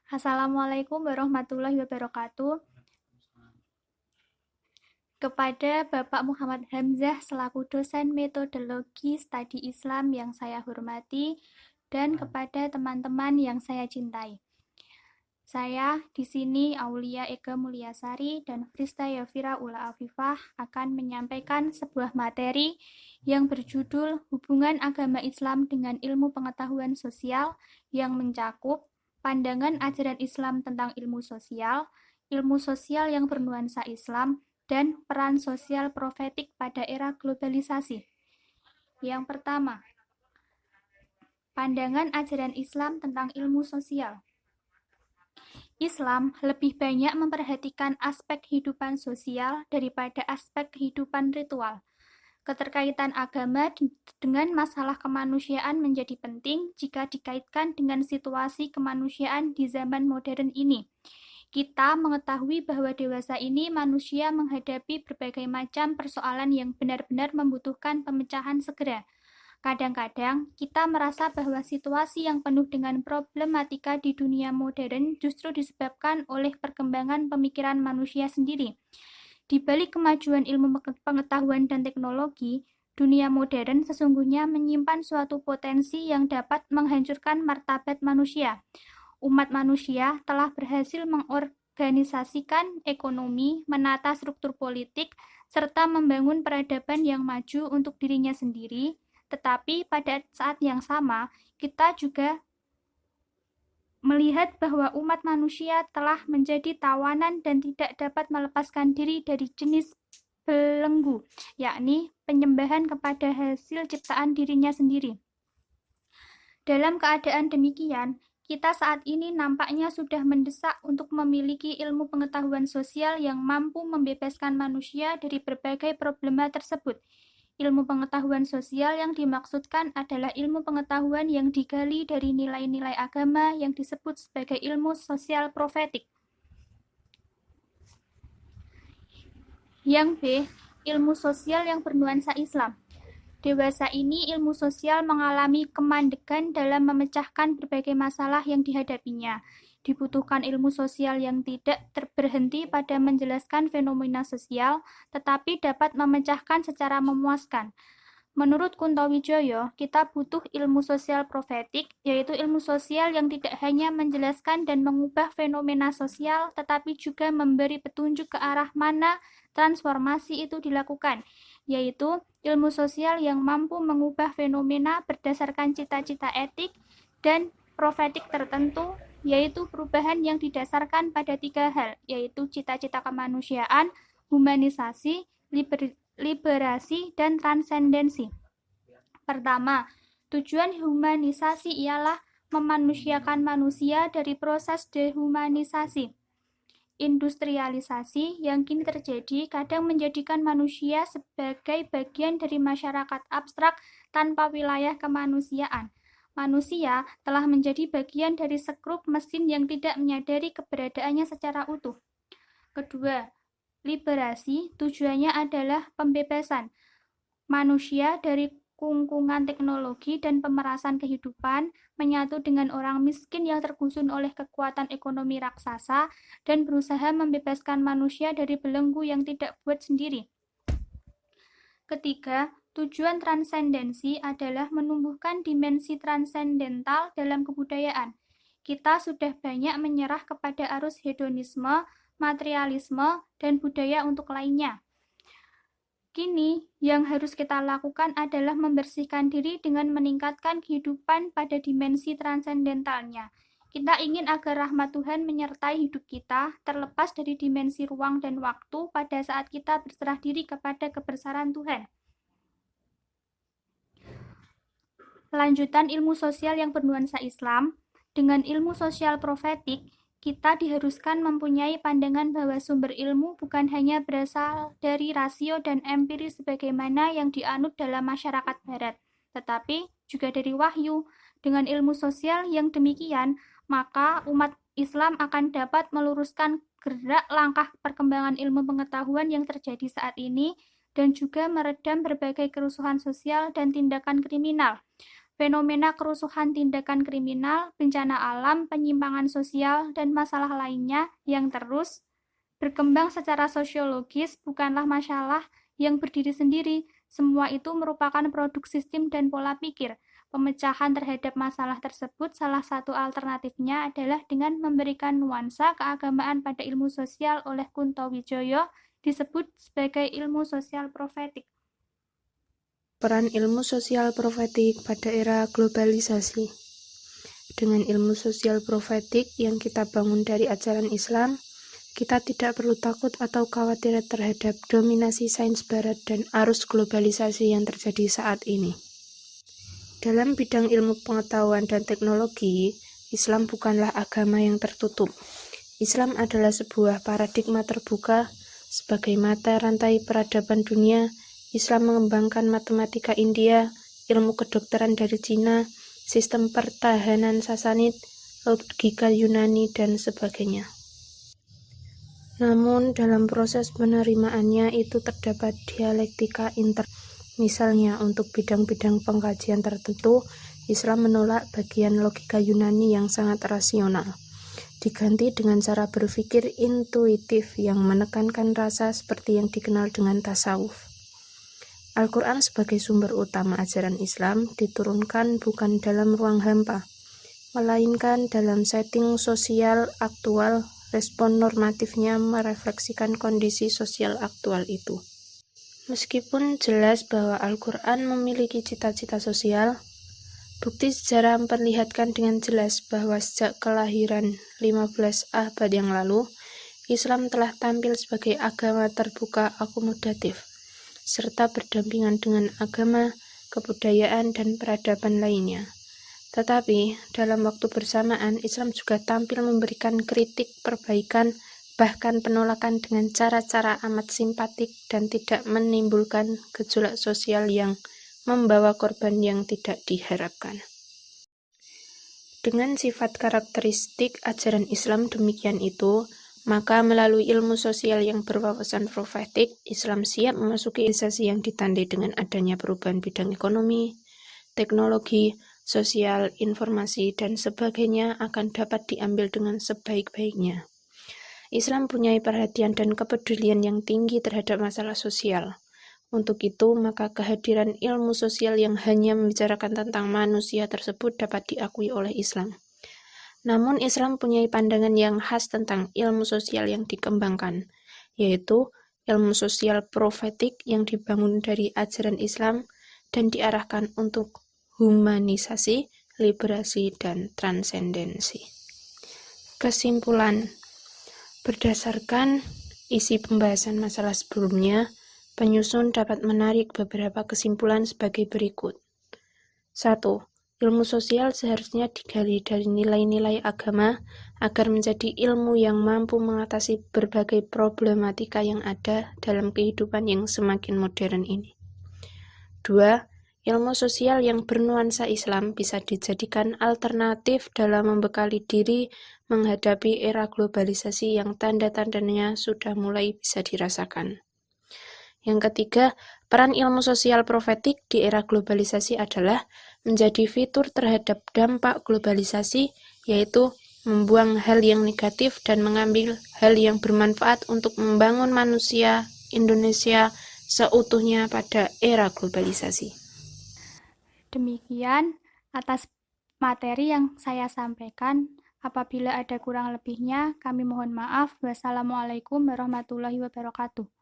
Assalamualaikum warahmatullahi wabarakatuh. Kepada Bapak Muhammad Hamzah selaku dosen metodologi studi Islam yang saya hormati dan kepada teman-teman yang saya cintai. Saya di sini Aulia Ega Mulyasari dan Frista Yafira Ula Afifah akan menyampaikan sebuah materi yang berjudul Hubungan Agama Islam dengan Ilmu Pengetahuan Sosial yang mencakup pandangan ajaran Islam tentang ilmu sosial yang bernuansa Islam, dan peran sosial profetik pada era globalisasi. Yang pertama, pandangan ajaran Islam tentang ilmu sosial. Islam lebih banyak memperhatikan aspek kehidupan sosial daripada aspek kehidupan ritual. Keterkaitan agama dengan masalah kemanusiaan menjadi penting jika dikaitkan dengan situasi kemanusiaan di zaman modern ini. Kita mengetahui bahwa dewasa ini manusia menghadapi berbagai macam persoalan yang benar-benar membutuhkan pemecahan segera. Kadang-kadang kita merasa bahwa situasi yang penuh dengan problematika di dunia modern justru disebabkan oleh perkembangan pemikiran manusia sendiri. Di balik kemajuan ilmu pengetahuan dan teknologi, dunia modern sesungguhnya menyimpan suatu potensi yang dapat menghancurkan martabat manusia. Umat manusia telah berhasil mengorganisasikan ekonomi, menata struktur politik, serta membangun peradaban yang maju untuk dirinya sendiri, tetapi pada saat yang sama, kita juga melihat bahwa umat manusia telah menjadi tawanan dan tidak dapat melepaskan diri dari jenis belenggu, yakni penyembahan kepada hasil ciptaan dirinya sendiri. Dalam keadaan demikian, kita saat ini nampaknya sudah mendesak untuk memiliki ilmu pengetahuan sosial yang mampu membebaskan manusia dari berbagai problema tersebut. Ilmu pengetahuan sosial yang dimaksudkan adalah ilmu pengetahuan yang digali dari nilai-nilai agama yang disebut sebagai ilmu sosial profetik. Yang B, ilmu sosial yang bernuansa Islam. Dewasa ini ilmu sosial mengalami kemandegan dalam memecahkan berbagai masalah yang dihadapinya. Dibutuhkan ilmu sosial yang tidak berhenti pada menjelaskan fenomena sosial, tetapi dapat memecahkan secara memuaskan. Menurut Kunto Wijoyo, kita butuh ilmu sosial profetik, yaitu ilmu sosial yang tidak hanya menjelaskan dan mengubah fenomena sosial, tetapi juga memberi petunjuk ke arah mana transformasi itu dilakukan, yaitu ilmu sosial yang mampu mengubah fenomena berdasarkan cita-cita etik dan profetik tertentu, yaitu perubahan yang didasarkan pada 3 hal, yaitu cita-cita kemanusiaan, humanisasi, liberasi, dan transendensi. Pertama, tujuan humanisasi ialah memanusiakan manusia dari proses dehumanisasi. Industrialisasi yang kini terjadi kadang menjadikan manusia sebagai bagian dari masyarakat abstrak tanpa wilayah kemanusiaan. Manusia telah menjadi bagian dari sekrup mesin yang tidak menyadari keberadaannya secara utuh. Kedua, liberasi tujuannya adalah pembebasan manusia dari kungkungan teknologi dan pemerasan kehidupan, menyatu dengan orang miskin yang tergusun oleh kekuatan ekonomi raksasa, dan berusaha membebaskan manusia dari belenggu yang tidak buat sendiri. Ketiga, tujuan transendensi adalah menumbuhkan dimensi transendental dalam kebudayaan. Kita sudah banyak menyerah kepada arus hedonisme, materialisme, dan budaya untuk lainnya. Kini, yang harus kita lakukan adalah membersihkan diri dengan meningkatkan kehidupan pada dimensi transendentalnya. Kita ingin agar rahmat Tuhan menyertai hidup kita, terlepas dari dimensi ruang dan waktu pada saat kita berserah diri kepada kebesaran Tuhan. Lanjutan ilmu sosial yang bernuansa Islam, dengan ilmu sosial profetik, kita diharuskan mempunyai pandangan bahwa sumber ilmu bukan hanya berasal dari rasio dan empiris sebagaimana yang dianut dalam masyarakat barat, tetapi juga dari wahyu. Dengan ilmu sosial yang demikian, maka umat Islam akan dapat meluruskan gerak langkah perkembangan ilmu pengetahuan yang terjadi saat ini dan juga meredam berbagai kerusuhan sosial dan tindakan kriminal. fenomena kerusuhan, tindakan kriminal, bencana alam, penyimpangan sosial, dan masalah lainnya yang terus berkembang secara sosiologis bukanlah masalah yang berdiri sendiri. Semua itu merupakan produk sistem dan pola pikir. Pemecahan terhadap masalah tersebut salah satu alternatifnya adalah dengan memberikan nuansa keagamaan pada ilmu sosial oleh Kunto Wijoyo disebut sebagai ilmu sosial profetik. Peran ilmu sosial profetik pada era globalisasi. Dengan ilmu sosial profetik yang kita bangun dari ajaran Islam, kita tidak perlu takut atau khawatir terhadap dominasi sains barat dan arus globalisasi yang terjadi saat ini. Dalam bidang ilmu pengetahuan dan teknologi, Islam bukanlah agama yang tertutup. Islam adalah sebuah paradigma terbuka. Sebagai mata rantai peradaban dunia, Islam mengembangkan matematika India, ilmu kedokteran dari Cina, sistem pertahanan Sasanid, logika Yunani, dan sebagainya. Namun, dalam proses penerimaannya itu terdapat dialektika internal. Misalnya, untuk bidang-bidang pengkajian tertentu, Islam menolak bagian logika Yunani yang sangat rasional, diganti dengan cara berpikir intuitif yang menekankan rasa seperti yang dikenal dengan tasawuf. Al-Quran sebagai sumber utama ajaran Islam diturunkan bukan dalam ruang hampa, melainkan dalam setting sosial aktual. Respon normatifnya merefleksikan kondisi sosial aktual itu. Meskipun jelas bahwa Al-Quran memiliki cita-cita sosial, bukti sejarah memperlihatkan dengan jelas bahwa sejak kelahiran 15 abad yang lalu, Islam telah tampil sebagai agama terbuka akomodatif, serta berdampingan dengan agama, kebudayaan, dan peradaban lainnya. Tetapi, dalam waktu bersamaan, Islam juga tampil memberikan kritik, perbaikan, bahkan penolakan dengan cara-cara amat simpatik dan tidak menimbulkan gejolak sosial yang membawa korban yang tidak diharapkan. Dengan sifat karakteristik ajaran Islam demikian itu, maka melalui ilmu sosial yang berwawasan profetik, Islam siap memasuki globalisasi yang ditandai dengan adanya perubahan bidang ekonomi, teknologi, sosial, informasi, dan sebagainya akan dapat diambil dengan sebaik-baiknya. Islam punya perhatian dan kepedulian yang tinggi terhadap masalah sosial. Untuk itu, maka kehadiran ilmu sosial yang hanya membicarakan tentang manusia tersebut dapat diakui oleh Islam. Namun, Islam punya pandangan yang khas tentang ilmu sosial yang dikembangkan, yaitu ilmu sosial profetik yang dibangun dari ajaran Islam dan diarahkan untuk humanisasi, liberasi, dan transendensi. Kesimpulan, berdasarkan isi pembahasan masalah sebelumnya, penyusun dapat menarik beberapa kesimpulan sebagai berikut. 1. Ilmu sosial seharusnya digali dari nilai-nilai agama agar menjadi ilmu yang mampu mengatasi berbagai problematika yang ada dalam kehidupan yang semakin modern ini. 2. Ilmu sosial yang bernuansa Islam bisa dijadikan alternatif dalam membekali diri menghadapi era globalisasi yang tanda-tandanya sudah mulai bisa dirasakan. Yang ketiga, peran ilmu sosial profetik di era globalisasi adalah menjadi fitur terhadap dampak globalisasi, yaitu membuang hal yang negatif dan mengambil hal yang bermanfaat untuk membangun manusia Indonesia seutuhnya pada era globalisasi. Demikian atas materi yang saya sampaikan. Apabila ada kurang lebihnya, kami mohon maaf. Wassalamualaikum warahmatullahi wabarakatuh.